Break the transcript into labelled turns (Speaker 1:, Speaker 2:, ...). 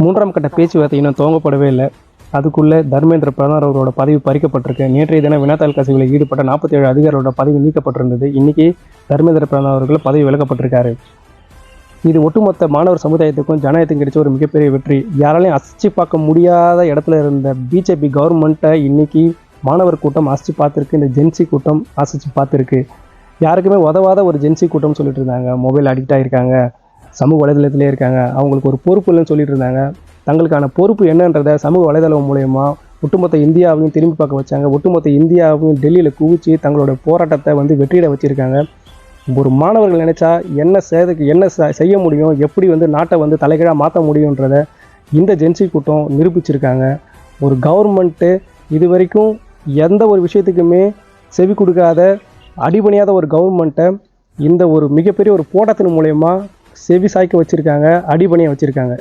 Speaker 1: மூன்றாம் கட்ட பேச்சுவார்த்தை இன்னும் துவங்கப்படவே இல்லை. அதுக்குள்ளே தர்மேந்திர பிரதான் அவரோட பதவி பறிக்கப்பட்டிருக்கு. நேற்றைய தினம் வினாத்தாள் கசிவில் ஈடுபட்ட 47 அதிகாரிகளோட பதவி நீக்கப்பட்டிருந்தது. இன்னைக்கு தர்மேந்திர பிரதான் அவர்கள் பதவி விலக்கப்பட்டிருக்காரு. இது ஒட்டுமொத்த மாணவர் சமுதாயத்துக்கும் ஜனநாயகத்துக்கும் கிடைச்ச ஒரு மிகப்பெரிய வெற்றி. யாராலையும் அசைச்சு பார்க்க முடியாத இடத்துல இருந்த பிஜேபி கவர்மெண்ட்டை இன்னைக்கு மாணவர் கூட்டம் அசைச்சு பார்த்துருக்கு. இந்த ஜென்சி கூட்டம் அசைச்சு பார்த்துருக்கு. யாருக்குமே உதவாத ஒரு ஜென்சி கூட்டம் சொல்லிட்டு இருந்தாங்க. மொபைல் அடிக்ட் ஆகிருக்காங்க, சமூக வலைதளத்திலே இருக்காங்க, அவங்களுக்கு ஒரு பொறுப்பு இல்லைன்னு சொல்லிட்டு இருந்தாங்க. தங்களுக்கான பொறுப்பு என்னன்றதை சமூக வலைதளம் மூலயமா ஒட்டுமொத்த இந்தியாவையும் திரும்பி பார்க்க வச்சாங்க. ஒட்டுமொத்த இந்தியாவையும் டெல்லியில் குவிச்சு தங்களோட போராட்டத்தை வெற்றியிட வச்சுருக்காங்க. ஒரு மாணவர்கள் நினச்சா என்ன செய்ய முடியும், எப்படி நாட்டை தலைகீழாக மாற்ற முடியுன்றதை இந்த ஜென்சி கூட்டம் நிரூபிச்சிருக்காங்க. ஒரு கவர்மெண்ட்டு இது வரைக்கும் எந்த ஒரு விஷயத்துக்குமே செவி கொடுக்காத அடிபணியாத ஒரு கவர்மெண்ட்டை இந்த ஒரு மிகப்பெரிய ஒரு போராட்டத்தின் மூலயமா செவி சாய்க்க வச்சுருக்காங்க, அடிபணியாக வச்சுருக்காங்க.